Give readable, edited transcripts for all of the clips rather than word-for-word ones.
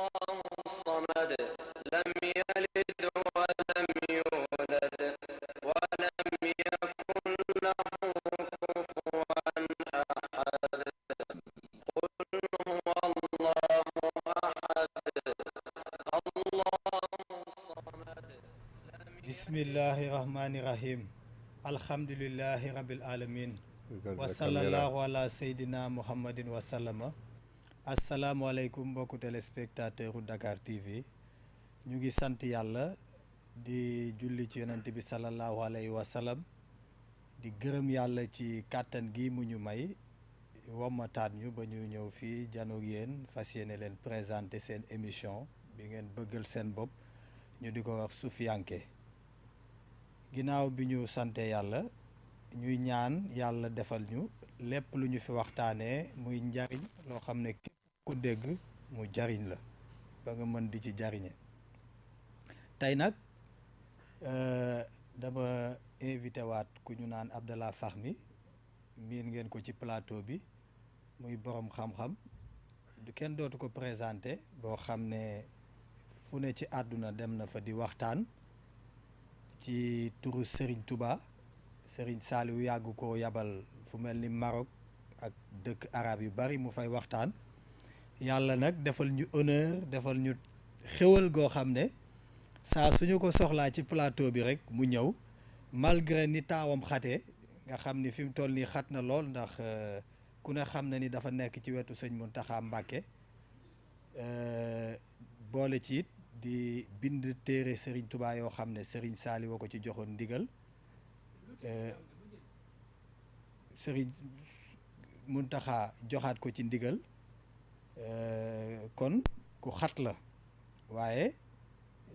الصمد لم يلد ولم يولد ولم يكن له كفوا أحد قل هو الله أحد الله الصمد bismillahi rahmani rahim alhamdulillahi rabbil alamin wa sallallahu ala seydina muhammadin wa sallama asalaamualeykum mbokku téléspectateur u Dakar TV ñu ngi sant yàlla di julli ci yonent bi sallallahu alayhi wa sallam di gërëm yàlla ci kàttan gi mu ñu may wommataat ñu ba ñu ñëw fii janoog yéen fas yéene leen présenter seen émission bi ngeen bëggal seen bopp ñu di ko wax Sufiyanke ginnaaw bi ñu sante yàlla ñuy ñaan yàlla defal ñu lépp lu ñu fi waxtaanee muy njariñ loo xam ne képp ku dégg mu jariñ la ba nga mën di ci jariñe tey nag dama invité waat ku ñu naan Abdallah Fahmi miin ngeen ko ci plateau bi muy borom xam-xam kenn dootu ko présenté boo xam ne fu ne ci àdduna dem na fa di waxtaan ci turu Serigne Touba Serigne Saliou yàgg ko yabal fu mel ni Maroc ak dëkk arab yu bari mu fay waxtaan yàlla nag defal ñu honneur defal ñu xéwal goo xam ne saa suñu ko soxlaa ci plateau bi rek mu ñëw malgré ni taawam xatee nga xam ni fi mu toll nii xat na lool ndax ku ne xam na ni dafa nekk ci wetu sëñ Mountakha Mbacké boole ci it di bind téere Serigne Touba yoo xam ne Serigne Saliou ko ci joxoon ndigal Serigne Mountakha joxaat ko ci ndigal kon ku xat la waaye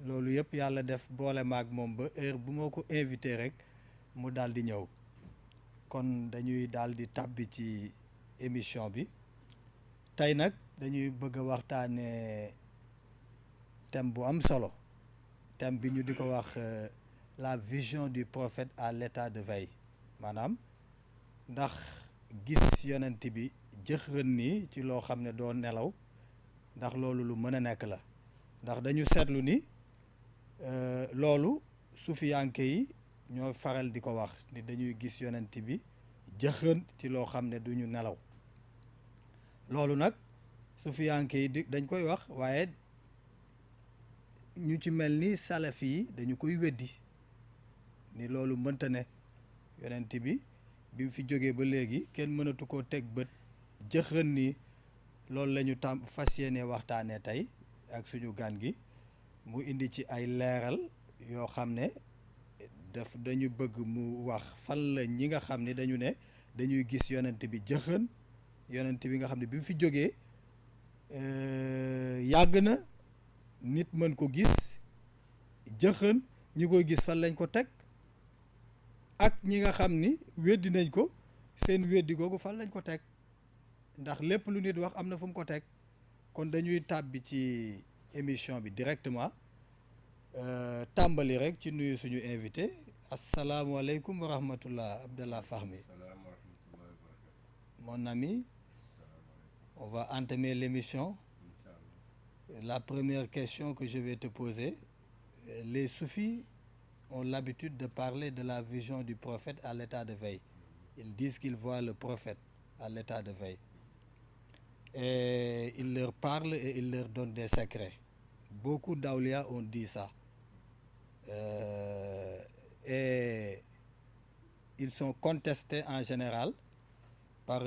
loolu yëpp yàlla def boole maag moom ba heure bu ma ko invité rek mu daal di ñëw kon dañuy daal di tàbbi ci émission bi tey nag dañuy bëgg a waxtaanee thème bu am solo thème bi ñu di ko wax la vision du prophète à l'état de veille maanaam ndax gis yonent bi jëxërën nii ci loo xam ne doo nelaw ndax loolu lu mën a nekk la ndax dañu seetlu ni loolu sufiyanke yi ñoo faral di ko wax ni dañuy gis yonent bi jëxën ci loo xam ne duñu nelaw loolu nag sufiyanke yi dañ koy wax waaye ñu ci mel ni salafi yi dañu koy weddi ni loolu mënta ne yonent bi mu fi jógee ba léegi kenn mënatu koo teg bët jëxën ni loolu la ñu tam fas yéene waxtaanee tey ak suñu gan gi mu indi ci ay leeral yoo xam ne dañu bëgg mu wax fan la ñi nga xam ne dañu ne dañuy gis yonent bi jëxën yonent bi nga xam ne bi mu fi jógee yàgg na nit mën ko gis jëxën ñi koy gis fan lañ ko teg ak ñi nga xam ni weddi nañ ko seen weddi googu fan lañ ko teg ndax lépp lu nit wax am na fu mu ko teg kon dañuy tàbbi ci émission bi directement tàmbali rek ci nuyu suñu invité asalaamualeykum wa rahmatullah Abdallah Fahmi mon ami on va entamer l'émission. La première question que je vais te poser, les soufis ont l'habitude de parler de la vision du prophète à l'état de veille. Ils disent qu'ils voient le prophète à l'état de veille. Et ils leur parlent et ils leur donnent des secrets. Beaucoup d'awliya ont dit ça. Et ils sont contestés en général par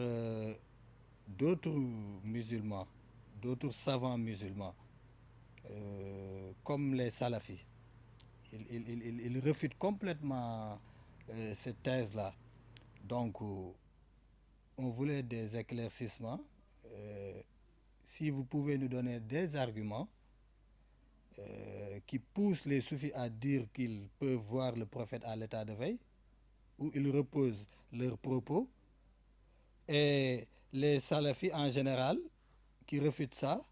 d'autres musulmans, d'autres savants musulmans, comme les salafis. Ils refutent complètement cette thèse-là. Donc, on voulait des éclaircissements. Si vous pouvez nous donner des arguments qui poussent les soufis à dire qu'ils peuvent voir le prophète à l'état de veille, où ils reposent leurs propos, et les salafis en général qui refutent ça,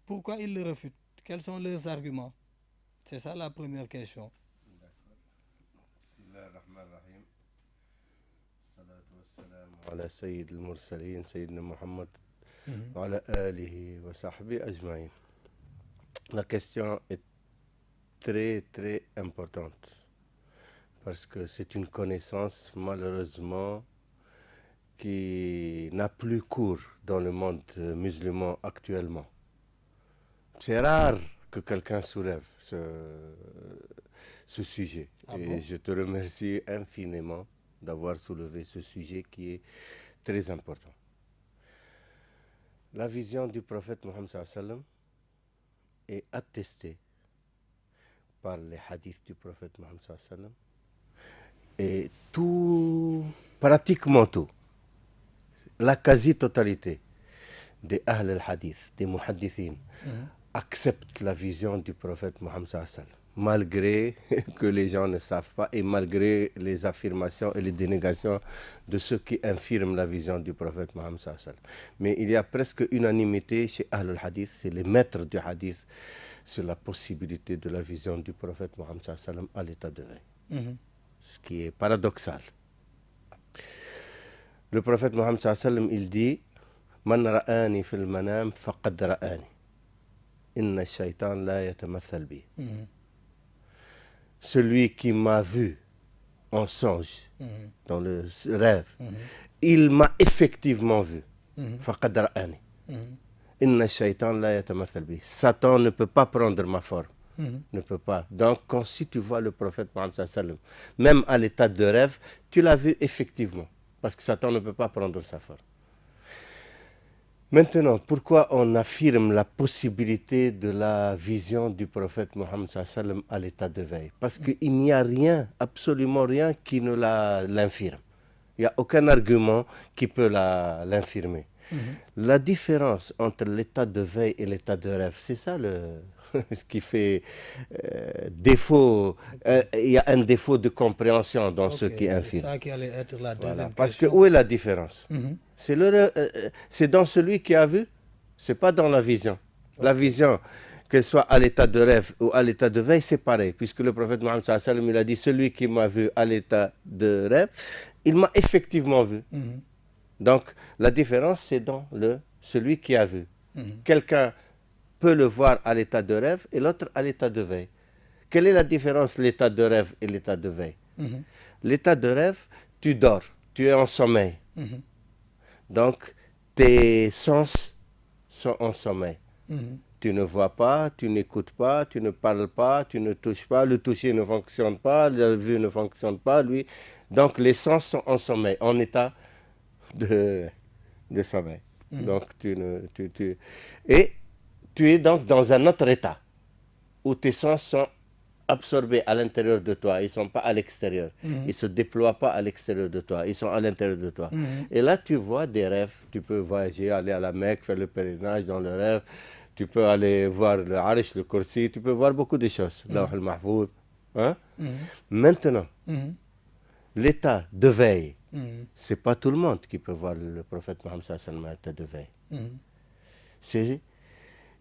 pourquoi ils le refutent? Quels sont leurs arguments? C'est ça la première question. D'accord. Bismillahir Rahmanir Rahim. Salatu والسلام على سيد المرسلين سيدنا Muhammad وعلى آله وصحبه أجمعين. La question est très très importante parce que c'est une connaissance malheureusement qui n'a plus cours dans le monde musulman actuellement. C'est rare que quelqu'un soulève ce sujet. Et je te remercie infiniment d'avoir soulevé ce sujet qui est très important. La vision du prophète Mohammed sallam est attestée par les hadiths du prophète Mohammed sallam et pratiquement tout, la quasi-totalité des Ahl al-Hadith, des Muhaddithin, acceptent la vision du prophète Mohammed sallam, malgré que les gens ne savent pas et malgré les affirmations et les dénégations de ceux qui infirment la vision du prophète Mohammed sallam. Mais il y a presque unanimité chez Ahl al-Hadith, c'est les maîtres du Hadith, sur la possibilité de la vision du prophète Mohammed sallam à l'état de veille. Ce qui est paradoxal. Le prophète Mohammed sallam, il dit Man ra'ani fil manam faqad ra'ani. Inna shaytan la yatamathal bi. Celui qui m'a vu en songe, dans le rêve, il m'a effectivement vu. Faqad ra'ani. Inna shaytan la yatamathal bi. Satan ne peut pas prendre ma forme. Ne peut pas. Donc, si tu vois le prophète Mohammed sallam, même à l'état de rêve, tu l'as vu effectivement. Parce que Satan ne peut pas prendre sa forme. Maintenant, pourquoi on affirme la possibilité de la vision du prophète Mohammed sallam à l'état de veille? Parce qu'il n'y a rien, absolument rien qui ne l'infirme. Il n'y a aucun argument qui peut l'infirmer. La différence entre l'état de veille et l'état de rêve, c'est ça ce qui fait défaut. Il y a un défaut de compréhension dans ce qui infirme. C'est ça qui allait être la deuxième Parce question. que où est la différence? C'est dans celui qui a vu, c'est pas dans la vision. La vision, qu'elle soit à l'état de rêve ou à l'état de veille, c'est pareil, puisque le prophète Mohammed sallam, il a dit celui qui m'a vu à l'état de rêve, il m'a effectivement vu. Donc la différence, c'est dans celui qui a vu. Quelqu'un peut le voir à l'état de rêve et l'autre à l'état de veille. Quelle est la différence, l'état de rêve et l'état de veille? L'état de rêve, tu dors, tu es en sommeil. Donc, tes sens sont en sommeil. Tu ne vois pas, tu n'écoutes pas, tu ne parles pas, tu ne touches pas, le toucher ne fonctionne pas, la vue ne fonctionne pas, lui. Donc, les sens sont en sommeil, en état de sommeil. Donc, et tu es donc dans un autre état où tes sens sont absorbés à l'intérieur de toi, ils ne sont pas à l'extérieur. Ils ne se déploient pas à l'extérieur de toi, ils sont à l'intérieur de toi. Et là, tu vois des rêves, tu peux voyager, aller à la Mecque, faire le pèlerinage dans le rêve, tu peux aller voir le Arish, le Kursi, tu peux voir beaucoup de choses, Lawh al-Mahfouz. Maintenant, l'état de veille, ce n'est pas tout le monde qui peut voir le prophète Mohammed sallam à l'état de veille.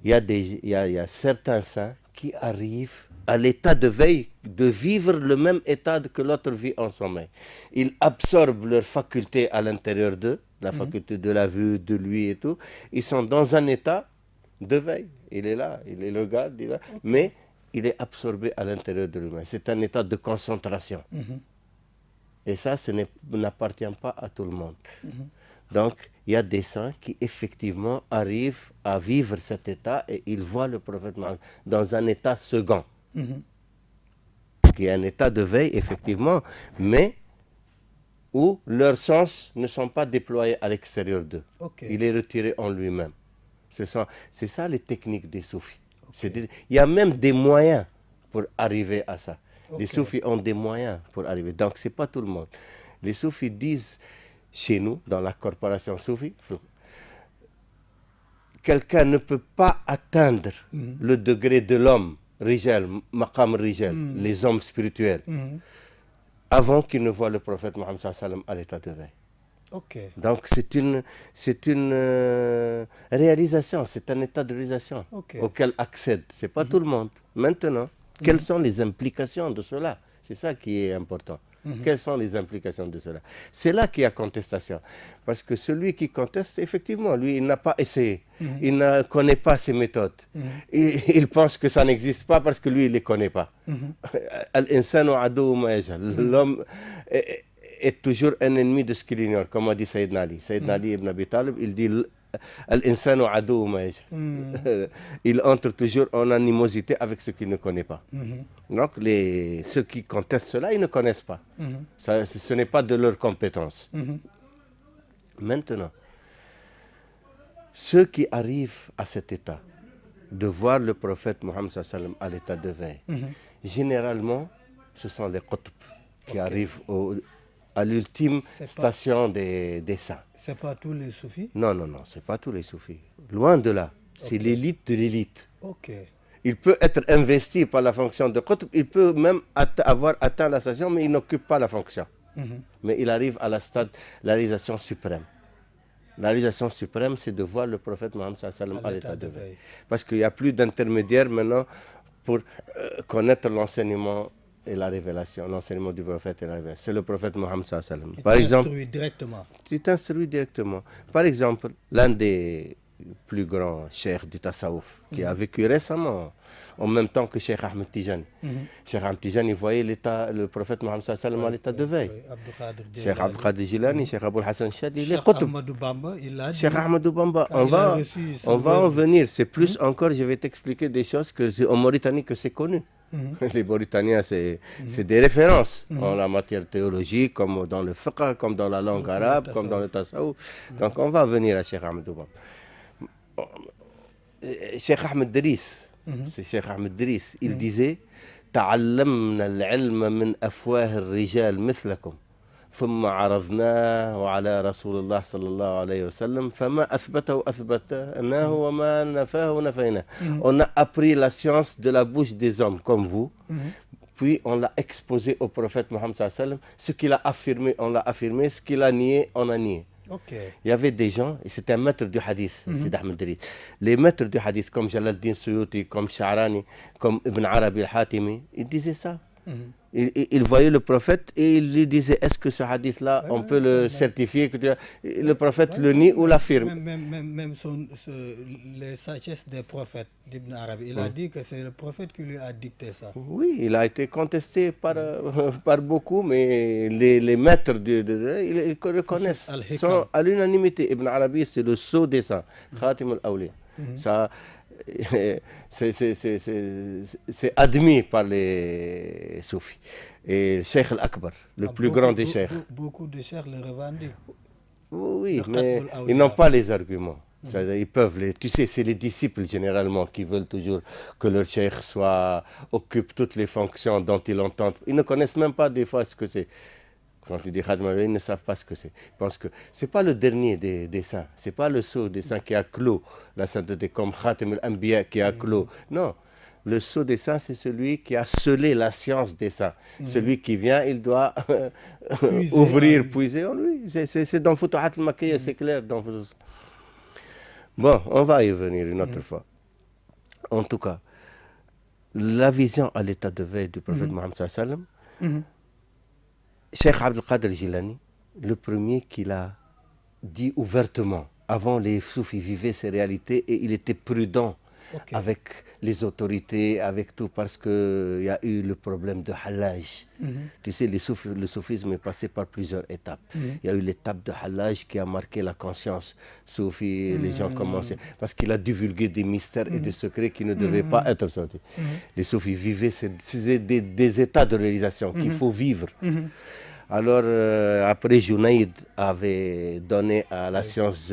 Il y a certains saints qui arrivent à l'état de veille de vivre le même état que l'autre vit en sommeil. Ils absorbent leurs facultés à l'intérieur d'eux, la faculté de la vue, de l'ouïe et tout. Ils sont dans un état de veille. Il est là, il le garde, il est là. Mais il est absorbé à l'intérieur de lui-même. C'est un état de concentration. Et ça, n'appartient pas à tout le monde. Donc, il y a des saints qui effectivement arrivent à vivre cet état et ils voient le prophète Mohammed dans un état second. Qui est un état de veille, effectivement, mais où leurs sens ne sont pas déployés à l'extérieur d'eux. Il est retiré en lui-même. C'est ça les techniques des soufis. Il y a même des moyens pour arriver à ça. Les soufis ont des moyens pour arriver. Donc, ce n'est pas tout le monde. Les soufis disent, chez nous, dans la corporation soufie, quelqu'un ne peut pas atteindre le degré de l'homme, Rijal, Maqam Rijal, les hommes spirituels, avant qu'il ne voit le prophète Mohammed sallam à l'état de veille. Donc c'est une réalisation, c'est un état de réalisation auquel accède. Ce n'est pas tout le monde. Maintenant, quelles sont les implications de cela? C'est ça qui est important. Quelles sont les implications de cela? C'est là qu'il y a contestation. Parce que celui qui conteste, effectivement, lui, il n'a pas essayé. Il ne connaît pas ces méthodes. Il pense que ça n'existe pas parce que lui, il ne les connaît pas. L'homme est toujours un ennemi de ce qu'il ignore, comme a dit Sayyidina Ali. Sayyidina Ali ibn Abi Talib, il dit il entre toujours en animosité avec ce qu'il ne connaît pas. Donc ceux qui contestent cela, ils ne connaissent pas. Ce n'est pas de leur compétence. Maintenant, ceux qui arrivent à cet état de voir le prophète Mohammed sallam à l'état de veille, généralement, ce sont les qutb qui arrivent à l'ultime station des saints. C'est pas tous les soufis? Non, c'est pas tous les soufis. Loin de là. C'est l'élite de l'élite. Okay. Il peut être investi par la fonction de qutb, il peut même avoir atteint la station, mais il n'occupe pas la fonction. Mais il arrive à la réalisation suprême. La réalisation suprême, c'est de voir le prophète Mohammed sallam à l'état de veille. Parce qu'il n'y a plus d'intermédiaire maintenant pour connaître l'enseignement et la révélation, l'enseignement du prophète et la révélation. C'est le prophète Mohammed sallam. Par exemple, directement. Tu t'instruis directement. Par exemple, l'un des plus grands cheikhs du Tassaouf, qui a vécu récemment, en même temps que Cheikh Ahmed Tijani. Cheikh Ahmed Tijani voyait le prophète Mohammed sallam à l'état de veille. Cheikh Abdul Qadir Jilani, Cheikh Aboul Hassan Chadli, les qutb. Cheikh Ahmadou Bamba, on va en venir. C'est plus encore, je vais t'expliquer des choses en Mauritanie que c'est connu. Les Mauritaniens, c'est des références en la matière théologique, comme dans le fiqh, comme dans la langue arabe, comme dans le tasawwuf. Donc on va venir à Cheikh Ahmadou Bamba. Cheikh Ahmed Driss, c'est Cheikh Ahmed Driss, il disait تعلمنا العلم من أفواه الرجال مثلكم ثم عرضناه على رسول الله صلى الله عليه وسلم فما أثبته أثبتناه وما نفاه نفيناه. On a appris la science de la bouche des hommes comme vous, puis on l'a exposé au prophète Mohammed sallallahu alayhi wa sallam. Ce qu'il a affirmé, on l'a affirmé, ce qu'il a nié, on a nié. Il y avait des gens, et c'était un maître du hadith, Sidi Ahmed Driss. Les maîtres du hadith comme Jalaluddin Suyuti, comme Sha'rani, comme Ibn Arabi al-Hatimi, ils disaient ça. Il voyait le prophète et il lui disait, est-ce que ce hadith-là, on peut le certifier que le prophète le nie ou l'affirme? Même les sagesses des prophètes d'Ibn Arabi, il a dit que c'est le prophète qui lui a dicté ça. Oui, il a été contesté par beaucoup, mais les maîtres, ils reconnaissent. Sont à l'unanimité. Ibn Arabi, c'est le sceau des saints, Khatim al-Awliya. Ça, c'est admis par les soufis. Et Cheikh al-Akbar, le plus grand des cheikhs. Beaucoup de cheikhs le revendiquent. Oui, mais ils n'ont pas les arguments. Ils peuvent tu sais, c'est les disciples généralement qui veulent toujours que leur cheikh occupe toutes les fonctions dont ils entendent. Ils ne connaissent même pas des fois ce que c'est. Quand tu dis Khadim al-Awliya, ils ne savent pas ce que c'est. Ils pensent que ce n'est pas le dernier des saints. Ce n'est pas le sceau des saints qui a clos la sainteté, comme Khatim al-Anbiya qui a clos. Non, le sceau des saints, c'est celui qui a scellé la science des saints. Celui qui vient, il doit puiser en lui. C'est dans Futuhat al-Makkiyya, c'est clair. Bon, on va y venir une autre fois. En tout cas, la vision à l'état de veille du prophète Mohammed sallallahu alayhi wa sallam, Cheikh Abdul Qadir Jilani, le premier qui l'a dit ouvertement. Avant, les soufis vivaient ces réalités et il était prudent avec les autorités, avec tout, parce qu'il y a eu le problème de halaj. Tu sais, le soufisme est passé par plusieurs étapes. Il y a eu l'étape de halaj qui a marqué la conscience soufie. Les gens commençaient, parce qu'il a divulgué des mystères et des secrets qui ne devaient pas être sortis. Les soufis vivaient, c'est des états de réalisation qu'il faut vivre. Alors, après, Junaïd avait donné à la science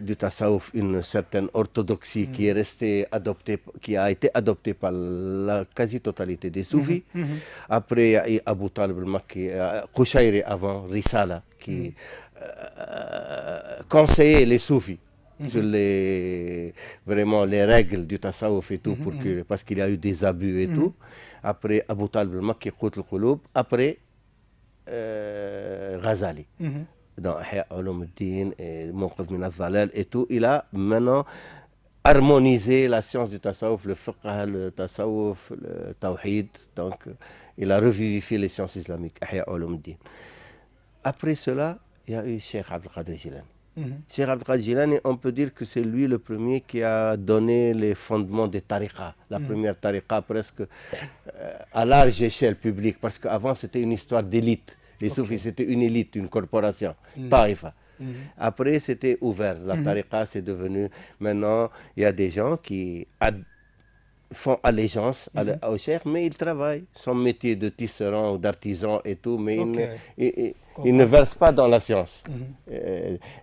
du tasawuf une certaine orthodoxie qui est restée adoptée, qui a été adoptée par la quasi-totalité des soufis. Après, il y a eu Abu Talib al-Makki, Qushayri avant, Risala, qui conseillait les soufis sur vraiment les règles du tasawuf et tout, parce qu'il y a eu des abus et tout. Après, Abu Talib al-Makki, Qut al-Qulub. Après, Ghazali, dans Ihya Ulum al-Din et Munqidh min al-Dhalal et tout, il a maintenant harmoniser la science du tasawwuf, le fiqh, le tasawwuf, le tawhid. Donc, il a revivifié les sciences islamiques. Ihya Ulumuddin. Après cela, il y a eu Cheikh Abdul Qadir Jilani. Cheikh Abdul Qadir Jilani, on peut dire que c'est lui le premier qui a donné les fondements des tariqas. La première tariqa presque à large échelle publique, parce qu'avant c'était une histoire d'élite. Les soufis c'était une élite, une corporation, tarifa. Après c'était ouvert. La tariqa c'est devenu, maintenant il y a des gens qui font allégeance au cheikh, mais ils travaillent. Son métier de tisserand ou d'artisan et tout, mais ils ne versent pas dans la science.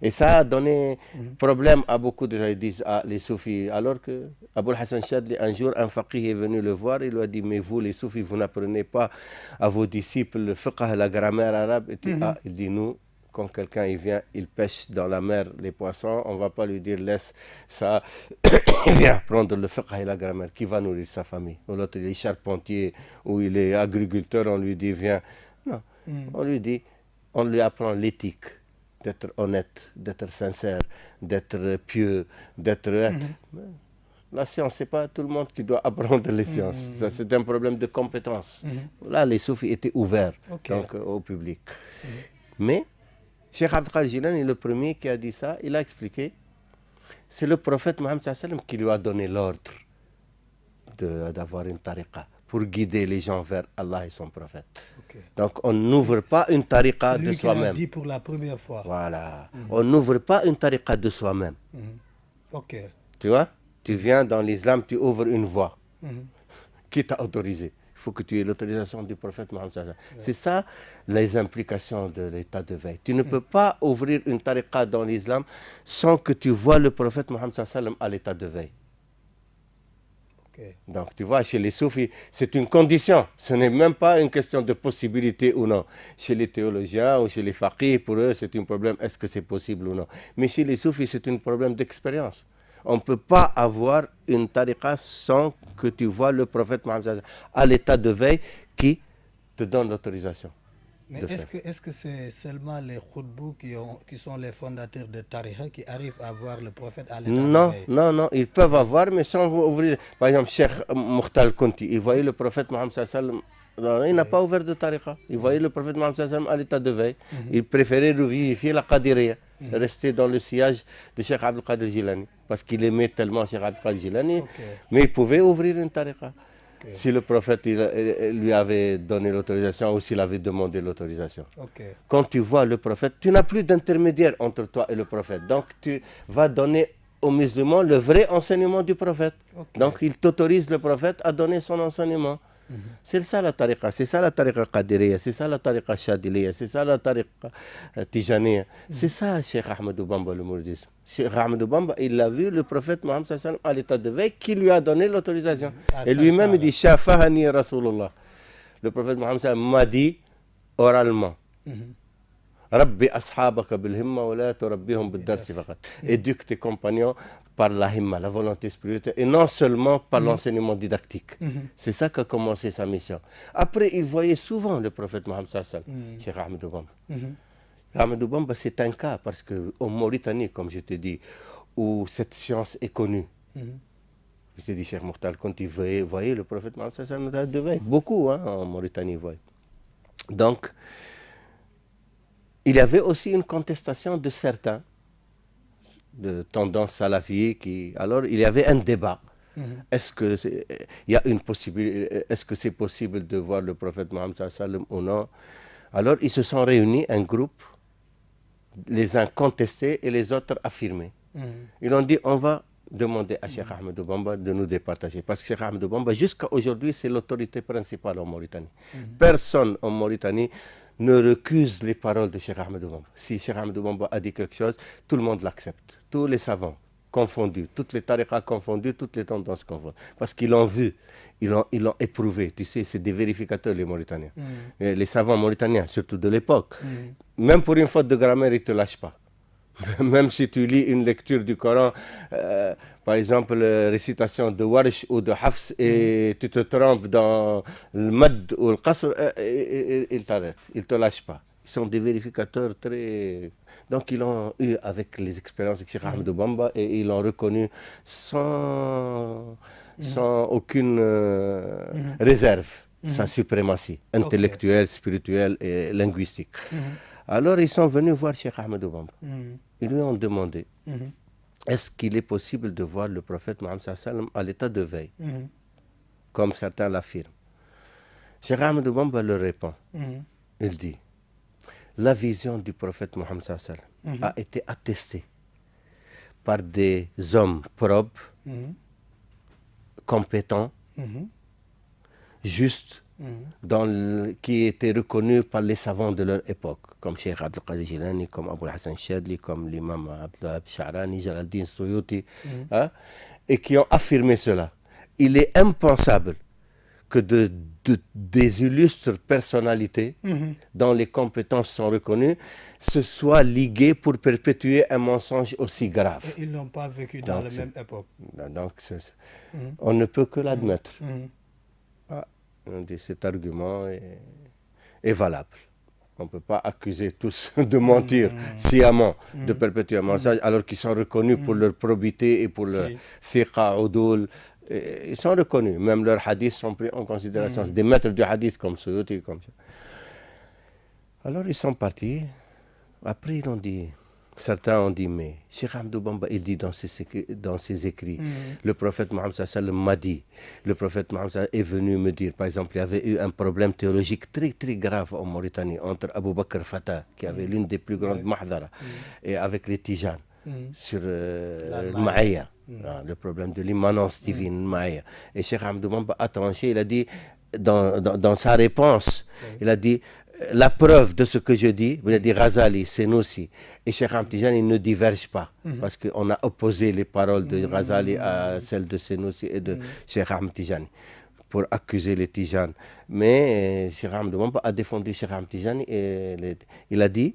Et ça a donné problème à beaucoup de gens. Ils disent, les soufis. Alors que Aboul Hassan Chadli, un jour, un faqih est venu le voir, il lui a dit, mais vous, les soufis, vous n'apprenez pas à vos disciples le fiqh, la grammaire arabe. Et il dit, nous, quand quelqu'un il vient, il pêche dans la mer les poissons, on ne va pas lui dire laisse ça, il vient prendre le fiqh et la grammaire, qui va nourrir sa famille. Ou l'autre il est charpentier ou il est agriculteur, on lui dit viens. Non, on lui dit, on lui apprend l'éthique, d'être honnête, d'être sincère, d'être pieux, d'être... La science, ce n'est pas tout le monde qui doit apprendre les sciences. Ça, c'est un problème de compétence. Là, les soufis étaient ouverts donc, au public. Mais Cheikh Abdul Qadir Jilani est le premier qui a dit ça. Il a expliqué. C'est le prophète Mohammed sallam qui lui a donné l'ordre d'avoir une tariqa pour guider les gens vers Allah et son prophète. Donc on n'ouvre pas une tariqa de soi-même. C'est lui qui l'a dit pour la première fois. Voilà. On n'ouvre pas une tariqa de soi-même. Tu vois, tu viens dans l'islam, tu ouvres une voie. Qui t'a autorisé? Il faut que tu aies l'autorisation du prophète Mohammed sallam. C'est ça les implications de l'état de veille. Tu ne peux pas ouvrir une tariqa dans l'islam sans que tu vois le prophète Mohammed sallam à l'état de veille. Donc tu vois, chez les soufis, c'est une condition. Ce n'est même pas une question de possibilité ou non. Chez les théologiens ou chez les faqih, pour eux, c'est un problème, est-ce que c'est possible ou non. Mais chez les soufis, c'est un problème d'expérience. On ne peut pas avoir une tariqa sans que tu vois le prophète Mohammed à l'état de veille qui te donne l'autorisation. Mais est-ce que c'est seulement les khutbous qui sont les fondateurs de tariqa qui arrivent à voir le prophète à l'état de veille? Non, ils peuvent avoir, mais sans ouvrir. Par exemple, Cheikh Mukhtar Kunti, il voyait le prophète Mohammed sallam. Il n'a pas ouvert de tariqa. Il voyait le prophète Mohammed sallam à l'état de veille. Il préférait revivifier la Qadiriya, rester dans le sillage de Cheikh Abdul Qadir Jilani, parce qu'il aimait tellement Cheikh Abdul Qadir Jilani, mais il pouvait ouvrir une tariqa. Si le prophète lui avait donné l'autorisation ou s'il avait demandé l'autorisation. Quand tu vois le prophète, tu n'as plus d'intermédiaire entre toi et le prophète. Donc tu vas donner aux musulmans le vrai enseignement du prophète. Donc il t'autorise le prophète à donner son enseignement. C'est ça la tariqa, c'est ça la tariqa qadiriya, c'est ça la tariqa shadiliya, c'est ça la tariqa tijaniya. C'est ça Cheikh Ahmadou Bamba le mouridisme. Cheikh Ahmadou Bamba, il a vu le prophète Mohammed sallam à l'état de veille qui lui a donné l'autorisation. Et lui-même il dit Shafahani Rasulullah. Le prophète Mohammed sallam m'a dit oralement. Rabbi ashabaka bil himma wa la turabbihum bid darsi faqat. Éduque tes compagnons par la himma, la volonté spirituelle, et non seulement par l'enseignement didactique. C'est ça qu'a commencé sa mission. Après, il voyait souvent le prophète Mohammed sallam, Cheikh Ahmadou Bamba. Ahmadou Bamba, c'est un cas, parce qu'en Mauritanie, comme je te dis, où cette science est connue, je te dis, Cheikh Mokhtar, quand il voyait le prophète Mohammed sallam de veille, beaucoup en Mauritanie voyaient. Donc, il y avait aussi une contestation de certains, de tendance salafie, alors il y avait un débat. Est-ce que c'est possible de voir le prophète Mohammed sallam ou non? Alors ils se sont réunis, un groupe, les uns contestés et les autres affirmés. Ils ont dit on va demander à Cheikh Ahmadou Bamba de nous départager. Parce que Cheikh Ahmadou Bamba, jusqu'à aujourd'hui, c'est l'autorité principale en Mauritanie. Personne en Mauritanie ne recuse les paroles de Cheikh Ahmadou Bamba. Si Cheikh Ahmadou Bamba a dit quelque chose, tout le monde l'accepte. Tous les savants confondus, toutes les tariqas confondues, toutes les tendances confondues. Parce qu'ils l'ont vu, ils l'ont éprouvé. Tu sais, c'est des vérificateurs, les Mauritaniens. Les savants mauritaniens, surtout de l'époque. Même pour une faute de grammaire, ils ne te lâchent pas. Même si tu lis une lecture du Coran, par exemple, la récitation de Warsh ou de Hafs, et tu te trompes dans le Mad ou le Qasr, il t'arrête, il ne te lâche pas. Ils sont des vérificateurs très... Donc, ils l'ont eu avec les expériences avec Cheikh Ahmed Bamba et ils l'ont reconnu sans aucune réserve, sa suprématie intellectuelle, spirituelle et linguistique. Alors, ils sont venus voir Cheikh Ahmed Bamba. Ils lui ont demandé est-ce qu'il est possible de voir le prophète Mohammed sallam à l'état de veille, comme certains l'affirment. Cheikh Ahmed Bamba leur répond. Il dit la vision du prophète Mohammed sallam a été attestée par des hommes probes, compétents, justes, qui étaient reconnus par les savants de leur époque, comme Cheikh Abdul Qadir Jilani, comme Abul Hassan Shadli, comme l'imam Abdullah Sha'rani, Jalaluddin Suyuti, et qui ont affirmé cela. Il est impensable que des illustres personnalités dont les compétences sont reconnues se soient liguées pour perpétuer un mensonge aussi grave. Et ils n'ont pas vécu dans la même époque. Donc, on ne peut que l'admettre. On dit, cet argument est valable. On ne peut pas accuser tous de mentir sciemment, de perpétuer un mensonge, alors qu'ils sont reconnus pour leur probité et pour leur thiqa, udul. Ils sont reconnus, même leurs hadiths sont pris en considération. Des maîtres du hadith comme Suyuti, comme ça. Alors ils sont partis. Après ils ont dit, certains ont dit, mais Cheikh Ahmed Bamba, il dit dans ses écrits, le prophète Mohammed sallam m'a dit, le prophète Mohammed sallam est venu me dire, par exemple, il y avait eu un problème théologique très très grave en Mauritanie entre Abu Bakr Fatah, qui avait l'une des plus grandes mahdara, et avec les Tijanes, sur le Ma'aya. Le problème de l'immanence divine, Maya. Et Cheikh Ahmed Bamba a tranché, il a dit, dans sa réponse, il a dit, la preuve de ce que je dis, il a dit Ghazali, Senoussi et Cheikh Ahmed Tijani ne divergent pas, parce qu'on a opposé les paroles de Ghazali à celles de Senoussi et de Cheikh Ahmed Tijani pour accuser les Tijanes. Mais Cheikh Ahmed Bamba a défendu Cheikh Ahmed Tijani et il a dit,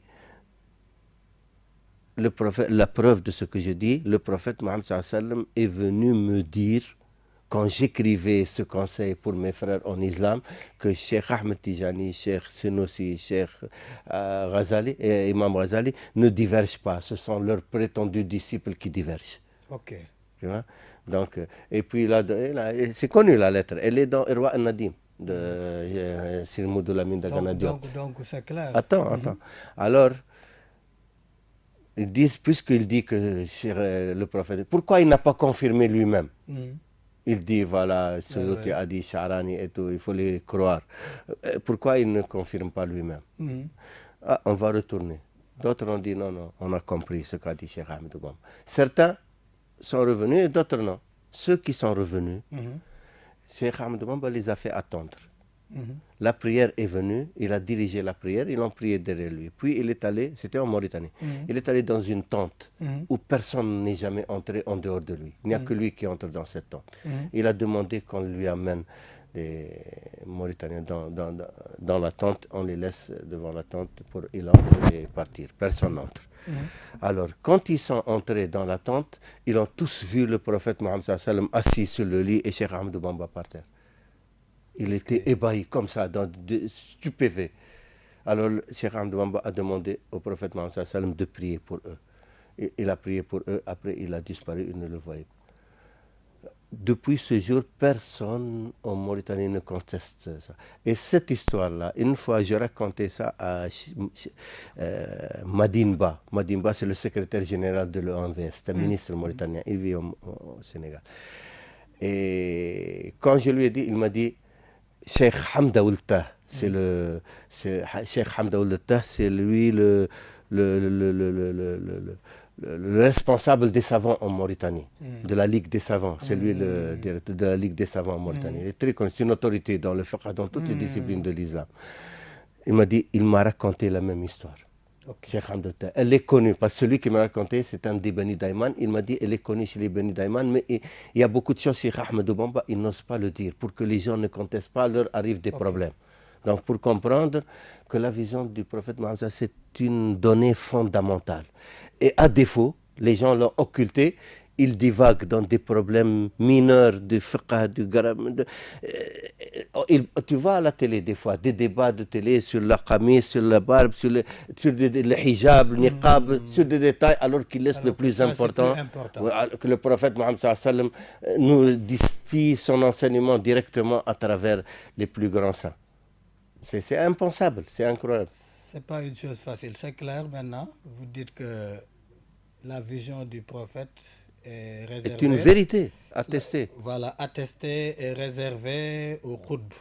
la preuve de ce que je dis, le prophète Mohammed sallam est venu me dire, quand j'écrivais ce conseil pour mes frères en islam, que Cheikh Ahmed Tijani, Cheikh Senoussi, Cheikh Ghazali et Imam Ghazali ne divergent pas. Ce sont leurs prétendus disciples qui divergent. Ok. Tu vois? Donc, et puis c'est connu la lettre, elle est dans Irwa al-Nadim de Sir Moudou-Lamine Dagana Diop. Donc c'est clair. Attends. Alors, ils disent, puisqu'il dit que le prophète, pourquoi il n'a pas confirmé lui-même? Il dit, voilà, Suyuti a dit, Sha'rani et tout, il faut les croire. Pourquoi il ne confirme pas lui-même? On va retourner. D'autres ont dit, non, on a compris ce qu'a dit Cheikh Ahmed Bamba. Certains sont revenus et d'autres non. Ceux qui sont revenus, Cheikh Ahmed Bamba les a fait attendre. La prière est venue, il a dirigé la prière, ils l'ont prié derrière lui. Puis il est allé, c'était en Mauritanie, il est allé dans une tente où personne n'est jamais entré en dehors de lui. Il n'y a que lui qui entre dans cette tente. Il a demandé qu'on lui amène les Mauritaniens dans la tente, on les laisse devant la tente pour il entre et partir. Personne n'entre. Alors, quand ils sont entrés dans la tente, ils ont tous vu le prophète Mohammed sallam assis sur le lit et Cheikh Ahmed Bamba par terre. Il était ébahi comme ça, stupéfait. Alors, Cheikh Ahmed Bamba a demandé au prophète Mohammed sallam de prier pour eux. Il a prié pour eux, après il a disparu, il ne le voyait pas. Depuis ce jour, personne en Mauritanie ne conteste ça. Et cette histoire-là, une fois, je racontais ça à Madinba. Madinba, c'est le secrétaire général de l'OMVS, c'est un ministre mauritanien, il vit au Sénégal. Et quand je lui ai dit, il m'a dit, Cheikh Hamda Ould Tah, Cheikh Hamda Ould Tah, c'est lui le responsable des savants en Mauritanie, de la Ligue des savants. C'est lui le directeur de la Ligue des savants en Mauritanie. Il est très connu, c'est une autorité dans le fiqh, dans toutes les disciplines de l'islam. Il m'a dit, il m'a raconté la même histoire. Cheikh Hamda Ould Tah. Elle est connue, parce que celui qui m'a raconté, c'est un des Beni Daïman. Il m'a dit, elle est connue chez les Beni Daïman, mais il y a beaucoup de choses chez Ahmed Bamba, il n'ose pas le dire. Pour que les gens ne contestent pas, leur arrivent des problèmes. Donc, pour comprendre que la vision du prophète Mohammed, c'est une donnée fondamentale. Et à défaut, les gens l'ont occulté, il divague dans des problèmes mineurs du fiqh, du garam. Tu vois à la télé des fois, des débats de télé sur la qamis, sur la barbe, sur le hijab, le niqab, sur des détails, alors qu'il laisse le plus important, que le prophète Mohammed sallam nous distille son enseignement directement à travers les plus grands saints. C'est impensable, c'est incroyable. C'est pas une chose facile, c'est clair maintenant. Vous dites que la vision du prophète est réservée. C'est une vérité attestée. Voilà, attestée et réservée au Khutb,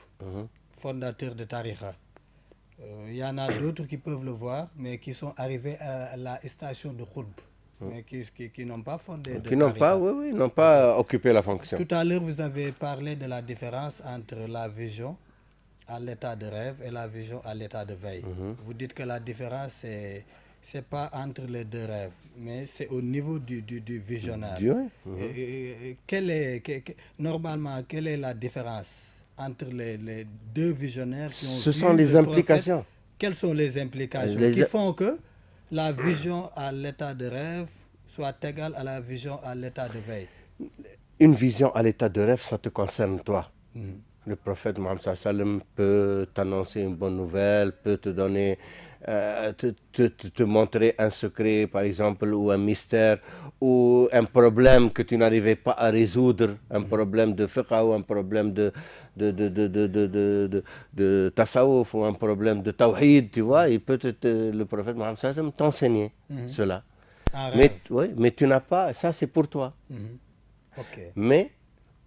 fondateur de Tariqa. Il y en a d'autres qui peuvent le voir, mais qui sont arrivés à la station de Khutb, mais qui n'ont pas fondé de Tariqa. N'ont pas occupé la fonction. Tout à l'heure, vous avez parlé de la différence entre la vision à l'état de rêve et la vision à l'état de veille. Vous dites que la différence, c'est pas entre les deux rêves, mais c'est au niveau du visionnaire. Normalement, quelle est la différence entre les deux visionnaires qui ont Ce sont les implications. Quelles sont les implications qui font que la vision à l'état de rêve soit égale à la vision à l'état de veille? Une vision à l'état de rêve, ça te concerne toi. Le prophète Mohammed sallam peut t'annoncer une bonne nouvelle, peut te donner, te montrer un secret, par exemple, ou un mystère, ou un problème que tu n'arrivais pas à résoudre, un problème de fiqh ou un problème de tasawwuf ou un problème de tawhid, tu vois. Il peut le prophète Mohammed sallam t'enseigner cela. Mais tu n'as pas, ça c'est pour toi. Mais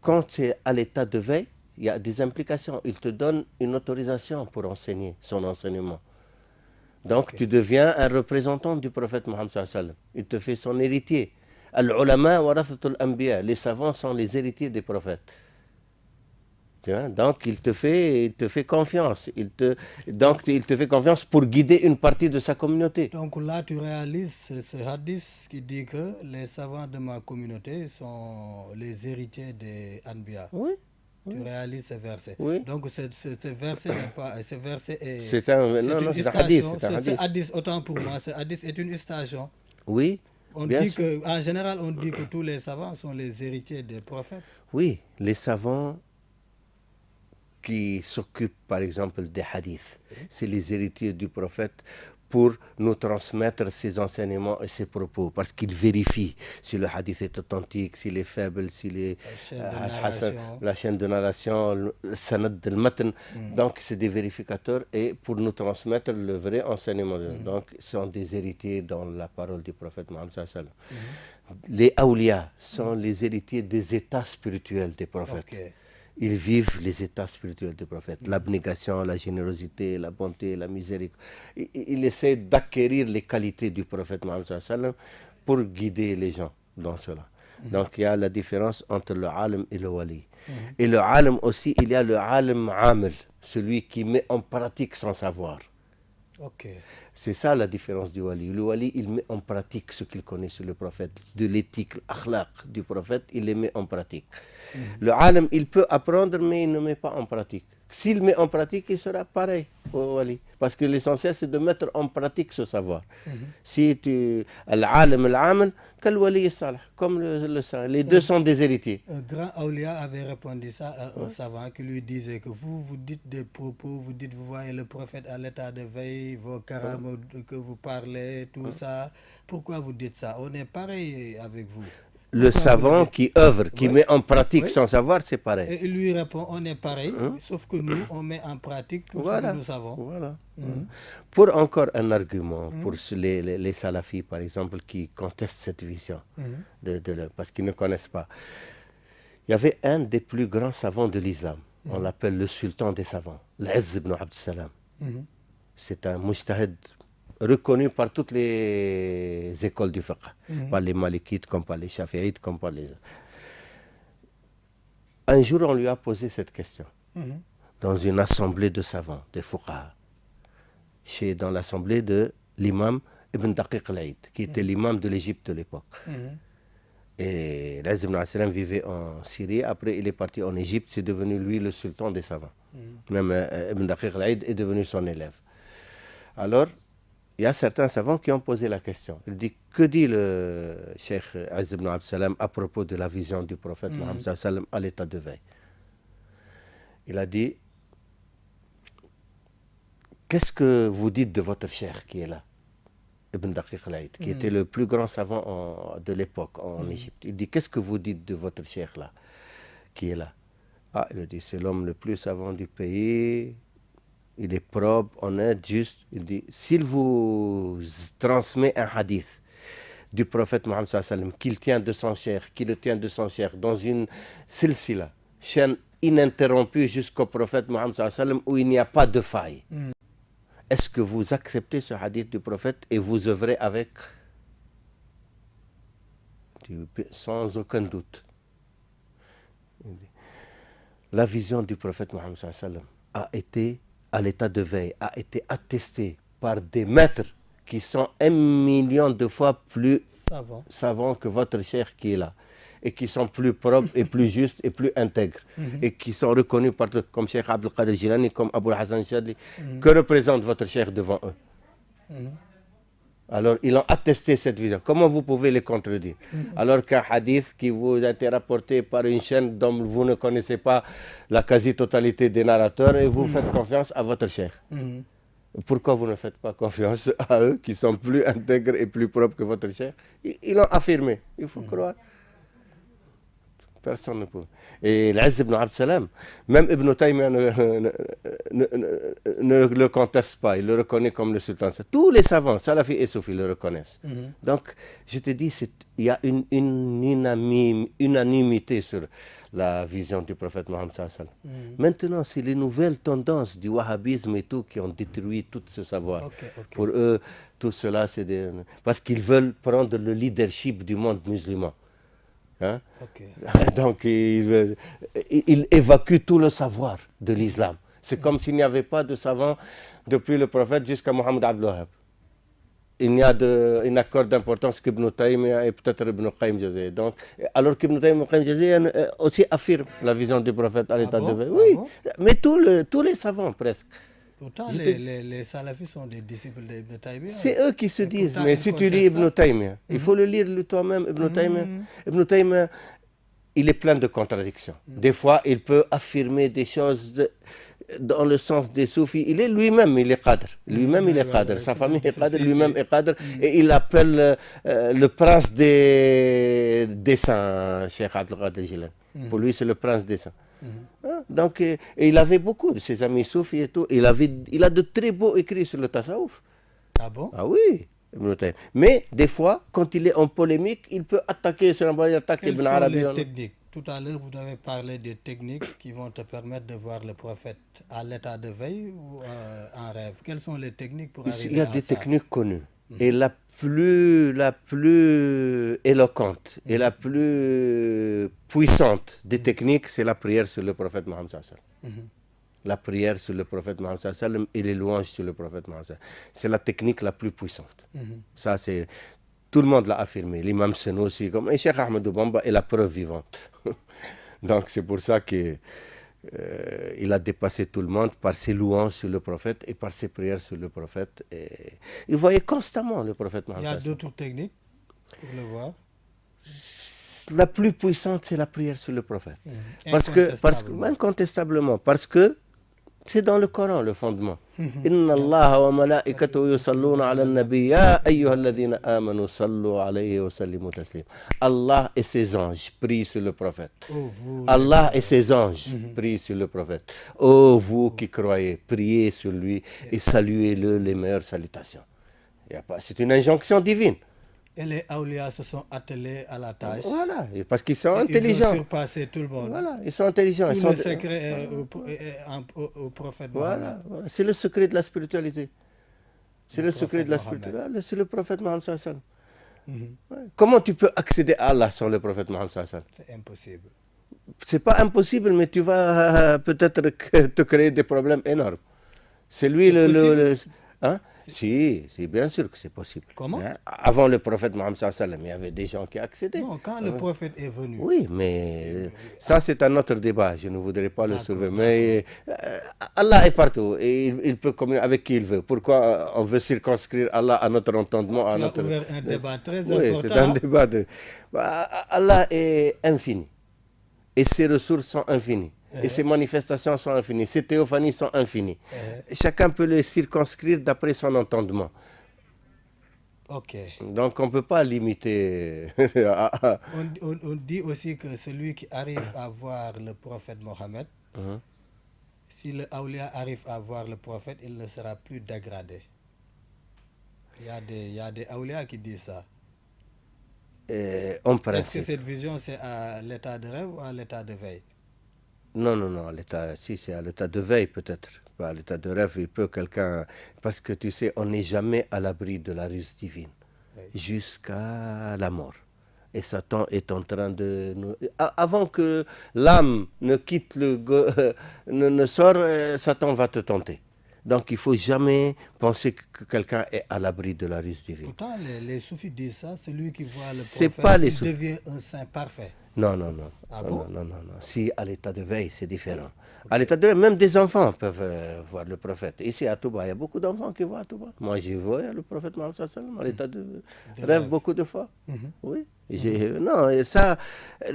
quand tu es à l'état de veille, il y a des implications. Il te donne une autorisation pour enseigner son enseignement. Donc tu deviens un représentant du prophète Mohammed sallallahu alayhi wa sallam. Il te fait son héritier. Al-ulama warathatul anbiya. Les savants sont les héritiers des prophètes. Tu vois? Donc il te fait confiance. Il te fait confiance pour guider une partie de sa communauté. Donc là tu réalises ce hadith qui dit que les savants de ma communauté sont les héritiers des anbiya. Oui. Tu réalises ce verset. Oui. Donc ce verset n'est pas. Ce verset est. C'est un hadith. C'est hadith, autant pour moi. Ce hadith est une station. Oui. On dit que, en général, on dit que tous les savants sont les héritiers des prophètes. Oui, les savants qui s'occupent, par exemple, des hadiths, c'est les héritiers du prophète pour nous transmettre ses enseignements et ses propos, parce qu'ils vérifient si le hadith est authentique, s'il est faible, s'il est la chaîne de narration, le sanad del matn. Donc c'est des vérificateurs et pour nous transmettre le vrai enseignement. Donc ce sont des héritiers dans la parole du prophète Mohammed sallallahu alayhi wa sallam. Les awliya sont les héritiers des états spirituels des prophètes. Ils vivent les états spirituels du prophète, l'abnégation, la générosité, la bonté, la miséricorde. Il essaie d'acquérir les qualités du prophète Mohammed sallallahu alayhi wa sallam pour guider les gens dans cela. Donc il y a la différence entre le alim et le wali. Et le alim aussi, il y a le alim amil, celui qui met en pratique son savoir. C'est ça la différence du wali. Le wali, il met en pratique ce qu'il connaît sur le prophète, de l'éthique, l'akhlaq du prophète, il les met en pratique. Le alim, il peut apprendre, mais il ne met pas en pratique. S'il met en pratique, il sera pareil au wali. Parce que l'essentiel, c'est de mettre en pratique ce savoir. Si tu... Al-alim, al-amil, quel wali salih, comme le saint. Les deux sont des héritiers. Un grand awliya avait répondu ça à un savant qui lui disait que vous dites des propos, vous voyez le prophète à l'état de veille, vos karamas que vous parlez, tout ça. Pourquoi vous dites ça? On est pareil avec vous. Le savant qui œuvre, qui met en pratique son savoir, c'est pareil. Et il lui répond, on est pareil, sauf que nous, on met en pratique tout ce que nous savons. Voilà. Pour encore un argument, pour les salafis, par exemple, qui contestent cette vision, parce qu'ils ne connaissent pas. Il y avait un des plus grands savants de l'islam. On l'appelle le sultan des savants, l'Izz ibn Abd Salam. C'est un mujtahid reconnu par toutes les écoles du fiqh, par les malikites, comme par les shafi'ites, comme par les... Un jour, on lui a posé cette question, dans une assemblée de savants, des fuqaha, dans l'assemblée de l'imam Ibn Daqiq al-Aid, qui était l'imam de l'Égypte de l'époque. Et l'Izz ibn Abd Salam vivait en Syrie, après il est parti en Égypte, c'est devenu lui le sultan des savants. Même Ibn Daqiq al-Aid est devenu son élève. Alors, il y a certains savants qui ont posé la question. Il dit, que dit le Cheikh Azz ibn Abd Salam à propos de la vision du prophète Mohammed sallallahu alayhi wa sallam à l'état de veille? Il a dit, qu'est-ce que vous dites de votre cheikh qui est là, Ibn Daqiq al-Aid, qui était le plus grand savant de l'époque en Égypte? Il dit, qu'est-ce que vous dites de votre cheikh là, qui est là? Ah, il a dit, c'est l'homme le plus savant du pays, il est propre, honnête, juste. Il dit, s'il vous transmet un hadith du prophète Mohammed sallallahu alayhi wa sallam, qu'il tient de son cheikh, qui le tient de son cheikh, dans une silsila, chaîne ininterrompue jusqu'au prophète Mohammed sallallahu alayhi wa sallam, où il n'y a pas de faille, est-ce que vous acceptez ce hadith du prophète et vous œuvrez avec? Sans aucun doute. La vision du prophète Mohammed sallallahu alayhi wa sallam a été à l'état de veille, a été attestée par des maîtres qui sont 1 million de fois plus savants que votre cheikh qui est là, et qui sont plus propres et plus justes et plus intègres, et qui sont reconnus par tous, comme Cheikh Abdul Qadir Jilani, comme Abou Hassan Chadli. Que représente votre cheikh devant eux? Alors, ils ont attesté cette vision. Comment vous pouvez les contredire? Alors qu'un hadith qui vous a été rapporté par une chaîne dont vous ne connaissez pas la quasi-totalité des narrateurs, et vous faites confiance à votre cheikh. Pourquoi vous ne faites pas confiance à eux qui sont plus intègres et plus propres que votre cheikh? Ils l'ont affirmé. Il faut croire. Personne ne peut. Et l'Azz ibn Abd Salam, même Ibn Taymiyyah ne le conteste pas, il le reconnaît comme le sultan. Tous les savants, salafis et soufis, le reconnaissent. Donc, je te dis, il y a une unanimité sur la vision du prophète Mohammed sallallahu alayhi wa sallam. Maintenant, c'est les nouvelles tendances du wahhabisme et tout qui ont détruit tout ce savoir. Pour eux, tout cela, c'est parce qu'ils veulent prendre le leadership du monde musulman. Hein? Donc, il évacue tout le savoir de l'islam. C'est comme s'il n'y avait pas de savant depuis le prophète jusqu'à Mohammed Abdul Wahhab. Il n'y a une accord d'importance qu'Ibn Taymiyyah et peut-être Ibn Qayyim Jawziyya. Donc, alors qu'Ibn Taymiyyah et Ibn Qayyim Jawziyya aussi affirment la vision du prophète à l'état de veille. Oui, mais tous les savants presque. Pourtant, les salafis sont des disciples d'Ibn Taymiyyah. C'est eux qui se disent, mais si tu lis Ibn Taymiyyah, il faut le lire toi-même, Ibn Taymiyyah. Ibn Taymiyyah, il est plein de contradictions. Des fois, il peut affirmer des choses dans le sens des soufis. Il est lui-même, il est qadr. Lui-même, il est qadr. Sa famille est qadr, lui-même est qadr. Et il appelle le prince des saints, Cheikh Abdul Qadir Jilani. Pour lui, c'est le prince des saints. Donc, et il avait beaucoup de ses amis soufis et tout. Il a de très beaux écrits sur le tasawuf. Ah bon? Ah oui. Mais des fois, quand il est en polémique, il peut attaquer sur un bon, il attaque Ibn Arabi. Quelles sont les techniques? Tout à l'heure, vous avez parlé des techniques qui vont te permettre de voir le prophète à l'état de veille ou en rêve. Quelles sont les techniques pour arriver à ça? Il y a des techniques connues. Et la plus éloquente et la plus puissante des techniques, c'est la prière sur le prophète Mohammed sallallahu alayhi wa sallam. La prière sur le prophète Mohammed sallallahu alayhi wa sallam et les louanges sur le prophète Mohammed sallallahu alayhi wa sallam. C'est la technique la plus puissante. Ça, c'est... Tout le monde l'a affirmé. L'imam Senussi, comme et Cheikh Ahmed Bamba est la preuve vivante. Donc, c'est pour ça que... il a dépassé tout le monde par ses louanges sur le prophète et par ses prières sur le prophète. Et il voyait constamment le prophète Mohammed. Il y a d'autres techniques pour le voir? La plus puissante, c'est la prière sur le prophète. Incontestablement, parce que c'est dans le Coran le fondement. Inna Allah wa malaikatahu yusalluna ala an-nabi ya ayyuhalladhina amanu sallu alayhi wa sallimu taslima. Allah et ses anges prient sur le prophète. Allah et ses anges prient sur le prophète. Oh vous qui croyez, priez sur lui et saluez-le les meilleures salutations. C'est une injonction divine. Et les awliya se sont attelés à la tâche. Voilà, parce qu'ils sont intelligents. Ils ont surpassé tout le monde. Voilà, ils sont intelligents. Tout le secret au prophète Mohammed. Voilà. C'est le secret de la spiritualité. C'est le secret de la spiritualité. C'est le prophète Mohammed sallallahu alayhi wa sallam. Comment tu peux accéder à Allah sans le prophète Mohammed sallallahu alayhi wa sallam? C'est impossible. C'est pas impossible, mais tu vas peut-être te créer des problèmes énormes. C'est lui Si, bien sûr que c'est possible. Comment? Hein? Avant le prophète Mohammed sallallahu alayhi wa sallam, il y avait des gens qui accédaient. Non, quand le prophète est venu. Oui, mais ça c'est un autre débat, je ne voudrais pas le soulever. D'accord. Mais Allah est partout et il peut communiquer avec qui il veut. Pourquoi on veut circonscrire Allah à notre entendement, à Tu as notre... ouvert un débat très Oui, important. c'est un débat de... Allah est infini et ses ressources sont infinies. Et ses manifestations sont infinies, ses théophanies sont infinies. Chacun peut les circonscrire d'après son entendement. Ok. Donc on ne peut pas limiter. On dit aussi que celui qui arrive à voir le prophète Mohammed, si le awliya arrive à voir le prophète, il ne sera plus dégradé. Il y a des awliya qui disent ça. En Est-ce principe. que cette vision c'est à l'état de rêve ou à l'état de veille? Non, si c'est à l'état de veille peut-être, pas à l'état de rêve, il peut quelqu'un... Parce que tu sais, on n'est jamais à l'abri de la ruse divine, jusqu'à la mort. Et Satan est en train de... Avant que l'âme ne quitte ne sort, Satan va te tenter. Donc il ne faut jamais penser que quelqu'un est à l'abri de la ruse divine. Pourtant, les soufis disent ça, celui qui voit le C'est prophète, pas les il soufis. devient un saint parfait. Non. Ah non, bon? non. Si à l'état de veille, c'est différent. À l'état de veille, même des enfants peuvent voir le prophète. Ici à Touba, il y a beaucoup d'enfants qui voient à Touba. Moi, j'ai vu le prophète Mohammed sallallahu alayhi wa sallam à l'état de rêve beaucoup de fois. Oui. Non, et ça,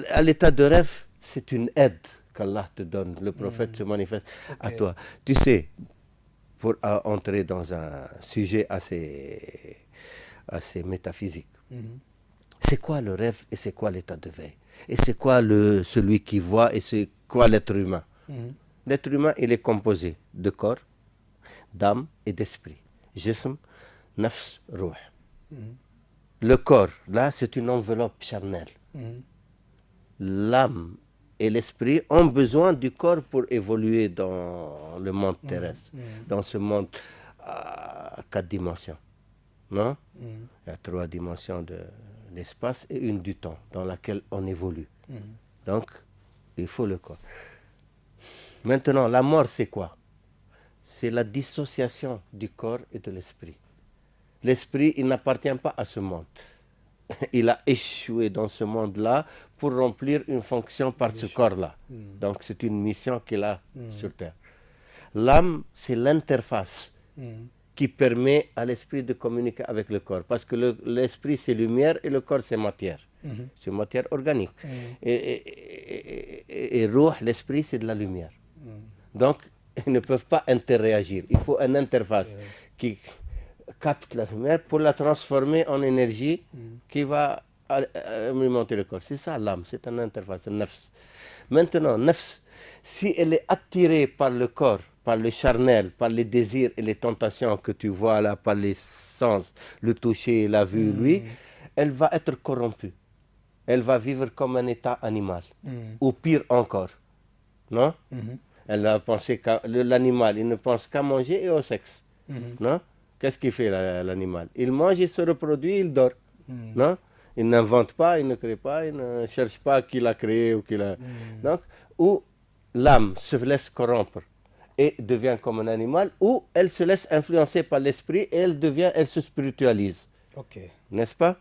à l'état de rêve, c'est une aide qu'Allah te donne. Le prophète se manifeste à toi. Tu sais, pour entrer dans un sujet assez métaphysique, c'est quoi le rêve et c'est quoi l'état de veille? Et c'est quoi celui qui voit et c'est quoi l'être humain? L'être humain, il est composé de corps, d'âme et d'esprit. Jism, nafs, ruh. Le corps, là, c'est une enveloppe charnelle. L'âme et l'esprit ont besoin du corps pour évoluer dans le monde terrestre, dans ce monde à 4 dimensions. Non? Il y a 3 dimensions de l'espace et une du temps dans laquelle on évolue. Donc, il faut le corps. Maintenant, la mort, c'est quoi? C'est la dissociation du corps et de l'esprit. L'esprit, il n'appartient pas à ce monde. Il a échoué dans ce monde-là pour remplir une fonction par ce corps-là. Donc, c'est une mission qu'il a sur Terre. L'âme, c'est l'interface qui permet à l'esprit de communiquer avec le corps. Parce que l'esprit, c'est lumière et le corps, c'est matière. C'est matière organique. Et ruh, l'esprit, c'est de la lumière. Donc, ils ne peuvent pas interréagir. Il faut une interface qui capte la lumière pour la transformer en énergie qui va alimenter le corps. C'est ça l'âme, c'est une interface, un nafs. Maintenant, nafs, si elle est attirée par le corps, par le charnel, par les désirs et les tentations que tu vois là, par les sens, le toucher, la vue, lui, elle va être corrompue. Elle va vivre comme un état animal, ou pire encore. Non? Elle va penser qu'à l'animal, il ne pense qu'à manger et au sexe. Non? Qu'est-ce qu'il fait l'animal? Il mange, il se reproduit, il dort. Non? Il n'invente pas, il ne crée pas, il ne cherche pas qui l'a créé ou qui l'a... Donc, ou l'âme se laisse corrompre et devient comme un animal, ou elle se laisse influencer par l'esprit et elle se spiritualise. N'est-ce pas?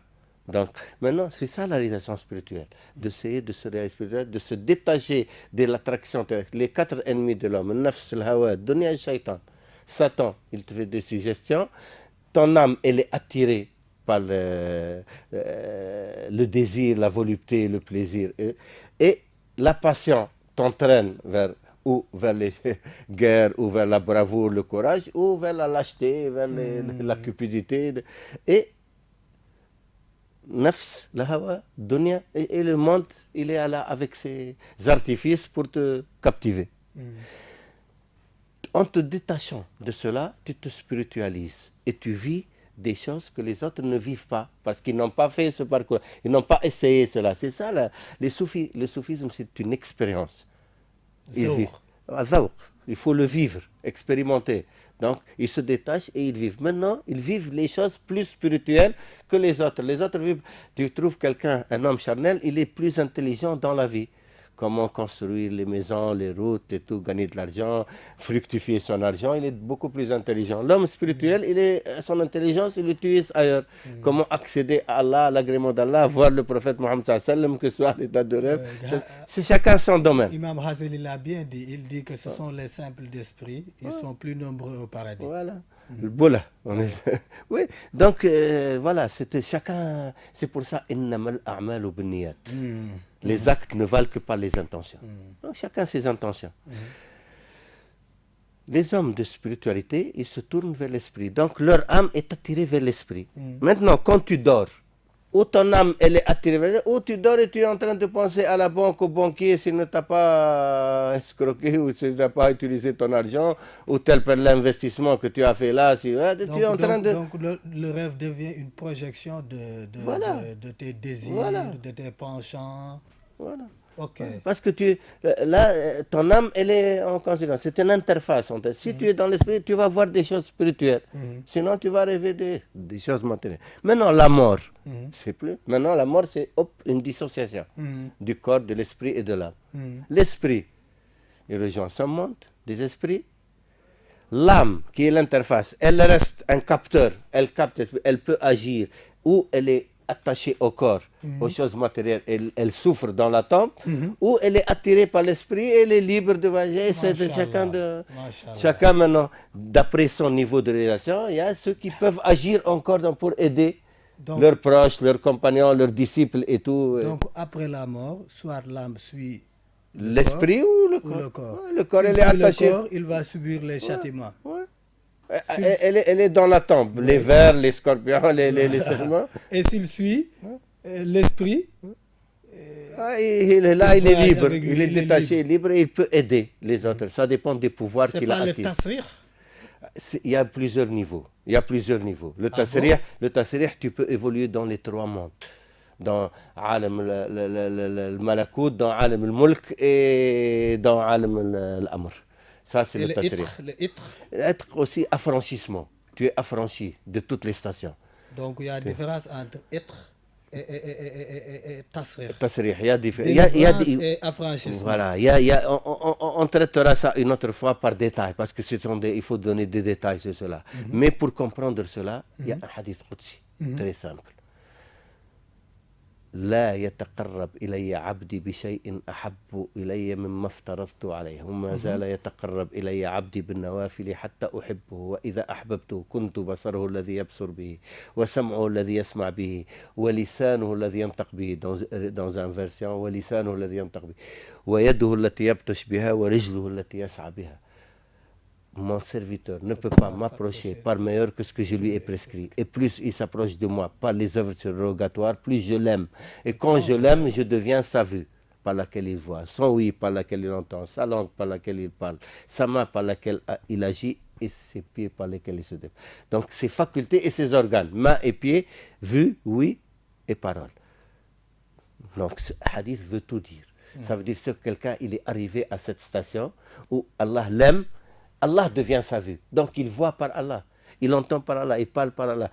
Donc, maintenant, c'est ça la réalisation spirituelle, d'essayer de se réaliser spirituel, de se détacher de l'attraction terrestre. Les 4 ennemis de l'homme, le nafs, le hawa, dunya, le shaitan. Satan, il te fait des suggestions. Ton âme, elle est attirée par le désir, la volupté, le plaisir. Et la passion t'entraîne vers les guerres, ou vers la bravoure, le courage, ou vers la lâcheté, vers la cupidité. Et nafs, la hawa, dunya, et le monde, il est là avec ses artifices pour te captiver. En te détachant de cela, tu te spiritualises et tu vis des choses que les autres ne vivent pas parce qu'ils n'ont pas fait ce parcours, ils n'ont pas essayé cela. C'est ça, le soufisme, c'est une expérience. Il faut le vivre, expérimenter. Donc, ils se détachent et ils vivent. Maintenant, ils vivent les choses plus spirituelles que les autres. Les autres vivent, tu trouves quelqu'un, un homme charnel, il est plus intelligent dans la vie. comment construire les maisons, les routes et tout, gagner de l'argent, fructifier son argent, il est beaucoup plus intelligent. L'homme spirituel, son intelligence, il l'utilise ailleurs. Comment accéder à Allah, à l'agrément d'Allah, voir le prophète Mohammed sallallahu alayhi wa sallam, que ce soit à l'état de rêve. C'est chacun son domaine. Imam Hazeli l'a bien dit, il dit que ce sont les simples d'esprit, ils sont plus nombreux au paradis. Voilà. Le boula. Oui, donc voilà, c'était chacun. C'est pour ça, les actes ne valent que par les intentions. Donc, chacun ses intentions. Les hommes de spiritualité, ils se tournent vers l'esprit. Donc leur âme est attirée vers l'esprit. Maintenant, quand tu dors, ou ton âme elle est attirée vers l'esprit, ou tu dors et tu es en train de penser à la banque, au banquier, s'il ne t'a pas escroqué, ou s'il n'a pas utilisé ton argent, ou tel per l'investissement que tu as fait là. Tu es en train de... Donc le rêve devient une projection de tes désirs, de tes penchants. Voilà. Okay. Parce que là, ton âme, elle est en conséquence. C'est une interface. Si tu es dans l'esprit, tu vas voir des choses spirituelles. Sinon, tu vas rêver des choses matérielles. Maintenant, la mort, c'est plus. Maintenant, la mort, c'est une dissociation du corps, de l'esprit et de l'âme. L'esprit, il rejoint son monde des esprits. L'âme, qui est l'interface, elle reste un capteur. Elle capte l'esprit. Elle peut agir. Ou elle est attachée au corps, aux choses matérielles, elle souffre dans la tombe, ou elle est attirée par l'esprit et elle est libre de voyager. C'est de chacun maintenant, d'après son niveau de réalisation, il y a ceux qui peuvent agir encore pour aider leurs proches, leurs compagnons, leurs disciples et tout. Donc après la mort, soit l'âme suit l'esprit ou le corps. Le corps, elle est attachée. Le corps, il va subir les châtiments. Elle est dans la tombe, les vers, les scorpions, les serments. Et s'il suit l'esprit, là, il est libre, il est détaché, libre et il peut aider les autres. Ça dépend des pouvoirs qu'il a acquis. C'est pas le tasrih? Il y a plusieurs niveaux. Le tasrih, tu peux évoluer dans les trois mondes. Dans Alam al-Malakout, dans Alam al-Mulk et dans Alam al-Amr. Ça, c'est le tasrih. Être aussi affranchissement. Tu es affranchi de toutes les stations. Donc, il y a une différence entre être et tasrih. Tasrih, il y a et affranchissement. Voilà, on traitera ça une autre fois par détail, parce que il faut donner des détails sur cela. Mais pour comprendre cela, il y a un hadith qudsi, très simple. لا يتقرب إلي عبدي بشيء أحب إلي مما افترضت عليه وما زال يتقرب إلي عبدي بالنوافل حتى أحبه وإذا أحببته كنت بصره الذي يبصر به وسمعه الذي يسمع به ولسانه الذي ينطق به dans un version ولسانه الذي ينطق به ويده التي يبطش بها ورجله التي يسعى بها. Mon serviteur ne peut pas m'approcher par meilleur que ce que je lui ai prescrit. Et plus il s'approche de moi par les œuvres surrogatoires, plus je l'aime. Et quand je l'aime, je deviens sa vue par laquelle il voit, son oui par laquelle il entend, sa langue par laquelle il parle, sa main par laquelle il agit et ses pieds par lesquels il se déplace. Donc ses facultés et ses organes, main et pieds, vue, oui et parole. Donc ce hadith veut tout dire. Ça veut dire que quelqu'un il est arrivé à cette station où Allah l'aime, Allah devient sa vue. Donc il voit par Allah, il entend par Allah, il parle par Allah.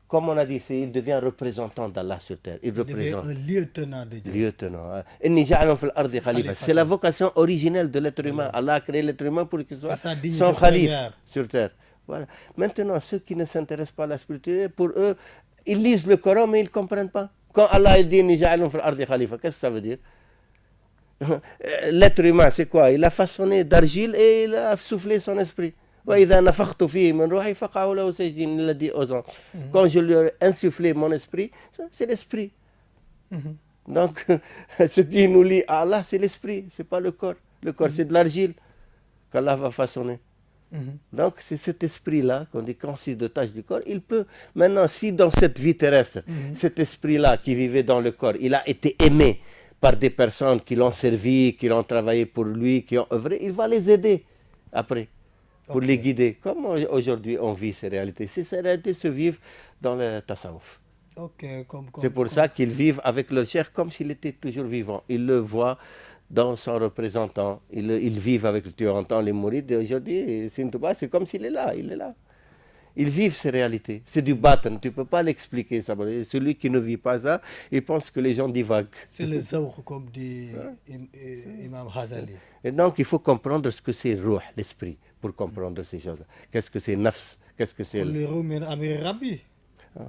Comme on a dit, il devient représentant d'Allah sur terre. Il représente. Un lieutenant de Dieu. Lieutenant. C'est la vocation originelle de l'être humain. Allah a créé l'être humain pour qu'il soit son khalif sur terre. Voilà. Maintenant, ceux qui ne s'intéressent pas à la spiritualité, pour eux, ils lisent le Coran mais ils ne comprennent pas. Quand Allah dit qu'est-ce que ça veut dire? L'être humain, c'est quoi? Il a façonné d'argile et il a soufflé son esprit. Quand je lui ai insufflé mon esprit, c'est l'esprit. Donc, ce qui nous lie à Allah, c'est l'esprit, c'est pas le corps. Le corps, c'est de l'argile qu'Allah va façonner. Donc, c'est cet esprit-là, qu'on dit consiste de tâches du corps. Il peut, maintenant, si dans cette vie terrestre, cet esprit-là qui vivait dans le corps, il a été aimé par des personnes qui l'ont servi, qui l'ont travaillé pour lui, qui ont œuvré, il va les aider après, pour les guider. Comme aujourd'hui on vit ces réalités. Ces réalités se vivent dans le tasawwuf. C'est pour ça qu'ils vivent avec leur cheikh comme s'il était toujours vivant. Ils le voient dans son représentant. Ils vivent avec lui. Tu entends les mourides d'aujourd'hui, c'est comme s'il est là. Il est là. Ils vivent ces réalités. C'est du batan. Tu ne peux pas l'expliquer. Ça. Celui qui ne vit pas ça, il pense que les gens divaguent. C'est le zawr, comme dit Imam Ghazali. Et donc, il faut comprendre ce que c'est ruh, l'esprit, pour comprendre ces choses-là. Qu'est-ce que c'est nafs? Qu'est-ce que c'est le ruh min amri rabbi,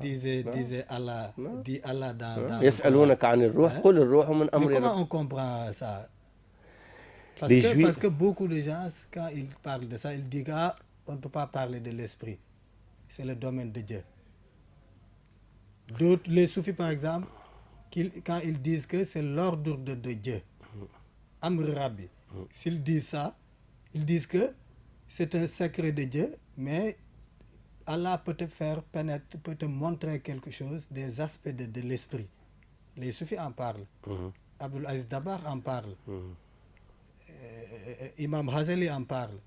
disait Allah, dit Allah dans Yas'alunaka 'anir ruh, qul ar-ruhu min Mais amri comment rabbi. on comprend ça? Parce que beaucoup de gens, quand ils parlent de ça, ils disent on ne peut pas parler de l'esprit. C'est le domaine de Dieu. D'autres, les soufis par exemple, quand ils disent que c'est l'ordre de Dieu, Amr Rabbi, s'ils disent ça, ils disent que c'est un secret de Dieu, mais Allah peut te montrer quelque chose, des aspects de l'esprit. Les soufis en parlent. Abdul Aziz Dabar en parle. Imam Ghazali en parle.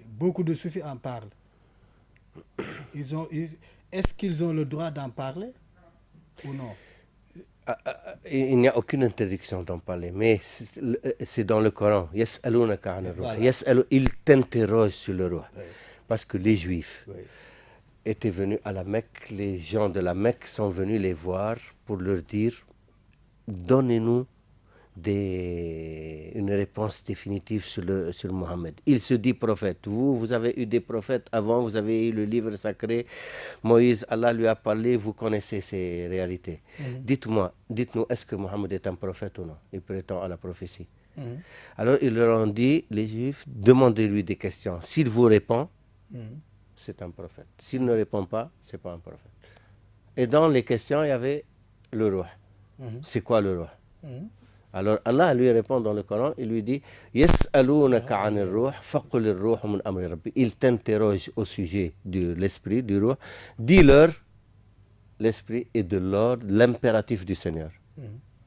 Beaucoup de soufis en parlent. Est-ce qu'ils ont le droit d'en parler ou non? Il n'y a aucune interdiction d'en parler, mais c'est dans le Coran. Yas'alunaka 'anir ruh. Ils t'interrogent sur le ruh. Parce que les Juifs étaient venus à la Mecque, les gens de la Mecque sont venus les voir pour leur dire donnez-nous une réponse définitive sur Mohammed. Il se dit prophète. Vous avez eu des prophètes avant, vous avez eu le livre sacré. Moïse, Allah lui a parlé, vous connaissez ces réalités. Dites-nous, est-ce que Mohammed est un prophète ou non? Il prétend à la prophétie. Alors ils leur ont dit, les Juifs, demandez-lui des questions. S'il vous répond, c'est un prophète. S'il ne répond pas, c'est pas un prophète. Et dans les questions, il y avait le roi. C'est quoi le roi? Alors Allah lui répond dans le Coran, il lui dit Yas'alunaka 'anir ruh faqul ar-ruhu min amri rabbi. Il t'interroge au sujet de l'esprit, du ruh. Dis-leur, l'esprit est de l'ordre, l'impératif du Seigneur.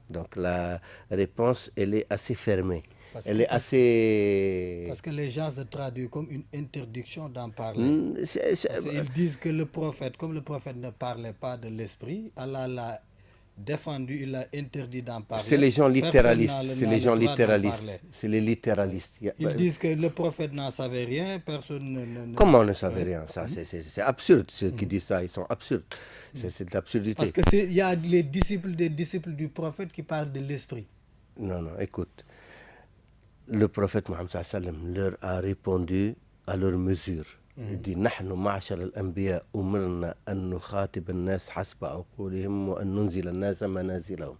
Donc la réponse, elle est assez fermée. Parce que les gens se traduisent comme une interdiction d'en parler. Ils disent que le prophète, comme le prophète ne parlait pas de l'esprit, Allah l'a défendu, il a interdit d'en parler. C'est les gens littéralistes. C'est les gens littéralistes. C'est les littéralistes. Ils disent que le prophète n'en savait rien, personne ne... Comment ne savait rien? Ça, c'est absurde. Ceux qui disent ça, ils sont absurdes. C'est de l'absurdité. Parce qu'il y a des disciples du prophète qui parlent de l'esprit. Non, écoute. Le prophète Mohammed leur a répondu à leur mesure. Il dit نحن معشر الأنبياء أمرنا أن نخاطب الناس حسب عقولهم وأن ننزل الناس منازلهم.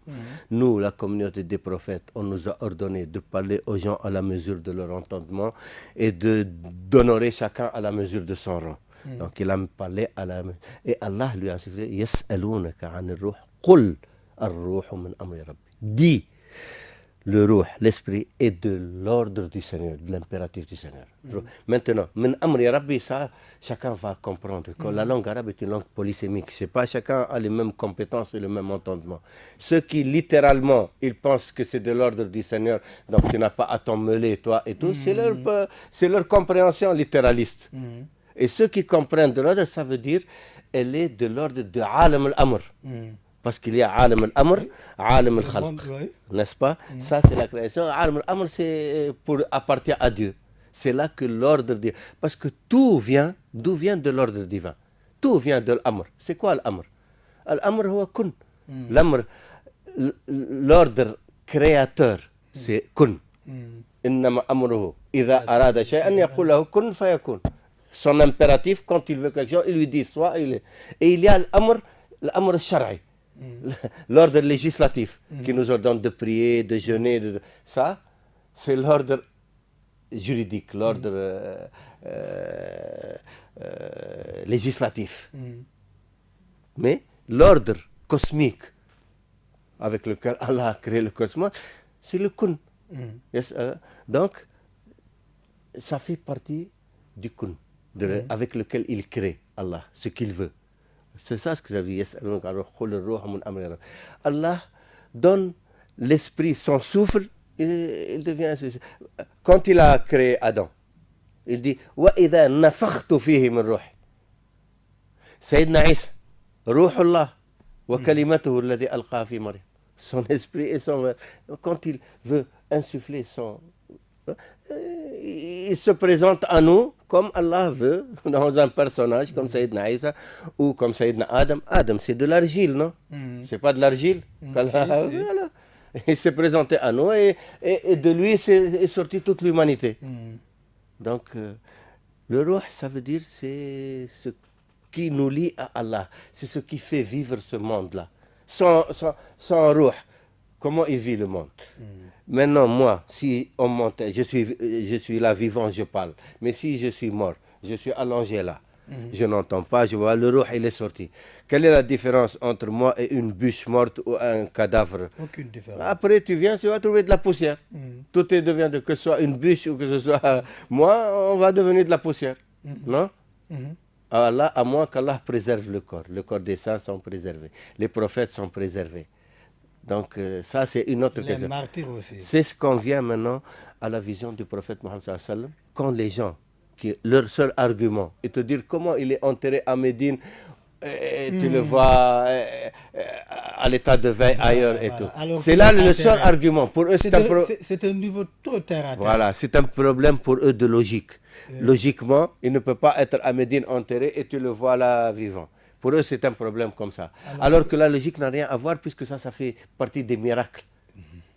Nous, la communauté des prophètes, on nous a ordonné de parler aux gens à la mesure de leur entendement et d'honorer chacun à la mesure de son rang. Donc il a parlé à la mesure. Et Allah lui a sifflé يسألونك عن الروح قل الروح من أمر ربي. Dis, le ruh, l'esprit, est de l'ordre du Seigneur, de l'impératif du Seigneur. Maintenant, min amri rabbi, ça, chacun va comprendre que la langue arabe est une langue polysémique. C'est pas chacun a les mêmes compétences et le même entendement. Ceux qui, littéralement, ils pensent que c'est de l'ordre du Seigneur, donc tu n'as pas à t'en mêler, toi et tout, c'est leur compréhension littéraliste. Et ceux qui comprennent de l'ordre, ça veut dire, elle est de l'ordre de alam al-amr. Parce qu'il y a Alam al-Amr, Alam al-Khalq, n'est-ce pas? Ça, c'est la création. Alam al-Amr, c'est appartient à Dieu. C'est là que l'ordre dit. Parce que tout vient, d'où vient de l'ordre divin? Tout vient de l'Amr. C'est quoi l'Amr? L'Amr, c'est kun. L'Amr, l'ordre créateur, c'est kun. Innama amruhu. Idha arada shay'an yaqul lahu kun fayakun. Son impératif, quand il veut quelque chose, il lui dit soit il est. Et il y a l'Amr al-Shar'i. L'ordre législatif qui nous ordonne de prier, de jeûner, ça, c'est l'ordre juridique, l'ordre législatif. Mais l'ordre cosmique avec lequel Allah a créé le cosmos, c'est le kun. Donc, ça fait partie du kun, avec lequel il crée Allah, ce qu'il veut. C'est ça ce que ça veut dire. Allah donne l'esprit, son souffle, et il devient... Quand il a créé Adam, il dit وَإِذَا نَفَخْتُ فِيهِ مِنْ رُوحِ Sayyidina Isa, Ruhullah, وَكَلِمَتُهُ الَّذِي أَلْقَى فِي مَرْيَمَ. Son esprit et son... Quand il veut insuffler Il se présente à nous comme Allah veut, dans un personnage comme Sayyidina Isa ou comme Sayyidina Adam. Adam, c'est de l'argile, non? C'est pas de l'argile qu'Allah- Si. Voilà. Il s'est présenté à nous et de lui est sortie toute l'humanité. Donc, le ruh, ça veut dire c'est ce qui nous lie à Allah. C'est ce qui fait vivre ce monde-là. Sans ruh, comment il vit le monde? Maintenant, moi, si on montait, je suis là vivant, je parle. Mais si je suis mort, je suis allongé là, je n'entends pas, je vois le ruh, il est sorti. Quelle est la différence entre moi et une bûche morte ou un cadavre? Aucune différence. Après, tu viens, tu vas trouver de la poussière. Tout devient, que ce soit une bûche ou que ce soit moi, on va devenir de la poussière. Non? Allah, à moins qu'Allah préserve le corps. Le corps des saints sont préservés. Les prophètes sont préservés. Donc, ça, c'est une autre Les question. martyrs aussi. C'est ce qu'on vient maintenant à la vision du prophète Mohammed sallallahu alayhi wa sallam. Quand les gens, leur seul argument est de dire comment il est enterré à Médine, et tu le vois à l'état de veille ailleurs et tout. C'est là le seul argument. Pour eux, c'est un niveau trop terre à terre. Voilà, c'est un problème pour eux de logique. Logiquement, il ne peut pas être à Médine enterré et tu le vois là vivant. Pour eux, c'est un problème comme ça. Alors que la logique n'a rien à voir puisque ça fait partie des miracles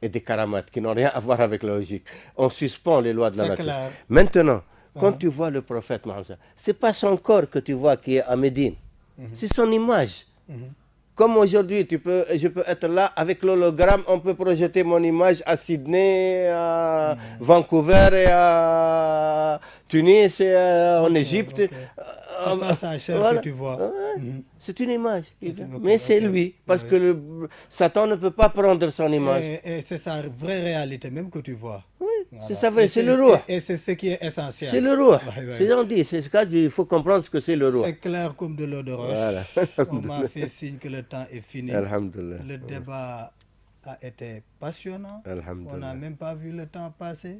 et des karamates qui n'ont rien à voir avec la logique. On suspend les lois de la nature. Clair. Maintenant, quand tu vois le prophète Mohammed, ce n'est pas son corps que tu vois qui est à Médine. C'est son image. Comme aujourd'hui, je peux être là avec l'hologramme, on peut projeter mon image à Sydney, à Vancouver et à Tunis et en Égypte. C'est pas sa chair que tu vois. C'est une image. Mais c'est lui. Parce que Satan ne peut pas prendre son image. Et c'est sa vraie réalité même que tu vois. Oui, voilà. C'est ça vrai, c'est le roi. Et c'est ce qui est essentiel. C'est le roi. C'est on dit, c'est ce cas, il faut comprendre ce que c'est le roi. C'est clair comme de l'eau de roche. Voilà. On m'a fait signe que le temps est fini. Alhamdulillah. Le débat a été passionnant. On n'a même pas vu le temps passer.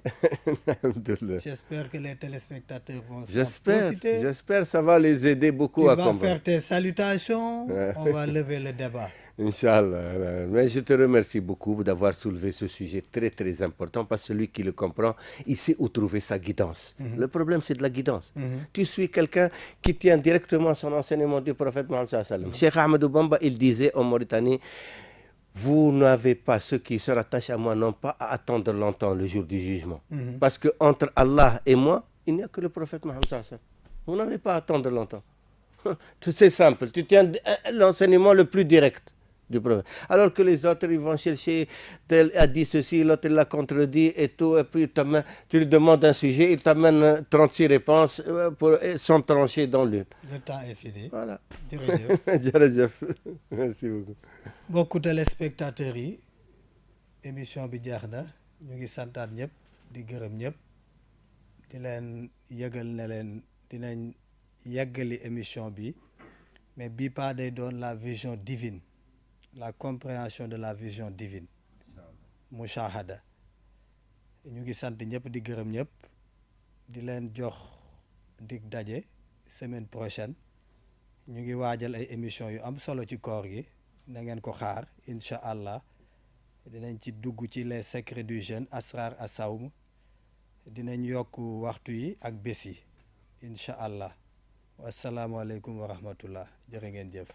J'espère que les téléspectateurs vont profiter. J'espère, ça va les aider beaucoup à comprendre. Tu vas faire tes salutations, on va lever le débat. Inch'Allah. Mais je te remercie beaucoup d'avoir soulevé ce sujet très très important parce que celui qui le comprend, il sait où trouver sa guidance. Le problème, c'est de la guidance. Tu suis quelqu'un qui tient directement son enseignement du prophète Mohammed sallallahu alayhi wa sallam. Cheikh Ahmadou Bamba, il disait en Mauritanie, vous n'avez pas, ceux qui se rattachent à moi, n'ont pas à attendre longtemps le jour du jugement. Parce que entre Allah et moi, il n'y a que le prophète Mohammed sallallahu alayhi wa sallam. Vous n'avez pas à attendre longtemps. C'est simple, tu tiens l'enseignement le plus direct du prophète. Alors que les autres, ils vont chercher, tel a dit ceci, l'autre l'a contredit et tout, et puis tu lui demandes un sujet, il t'amène 36 réponses sans trancher dans l'une. Le temps est fini. Voilà. Jërëjëf. Merci beaucoup. Mbokku téléspectateurs yi émission bi jeex na ñu ngi santaat ñëpp di gërëm ñëpp di leen yëgal ne leen dinañ yeggali émission bi mais bii pas day doon la vision divine, la compréhension de la vision divine, mushahada. ñu ngi sant ñëpp di gërëm ñëpp di leen jox dig daje semaine prochaine. ñu ngi waajal ay émission yu am solo ci koor gi, na ngeen ko xaar incha allah. dinañ ci dugg ci les secrets du jeûne, asrar as-sawm, dinañ yokk waxtu yi ak bés yi incha allah. wassalaamu aleykum wa rahmatullah. jërë ngeen jëf.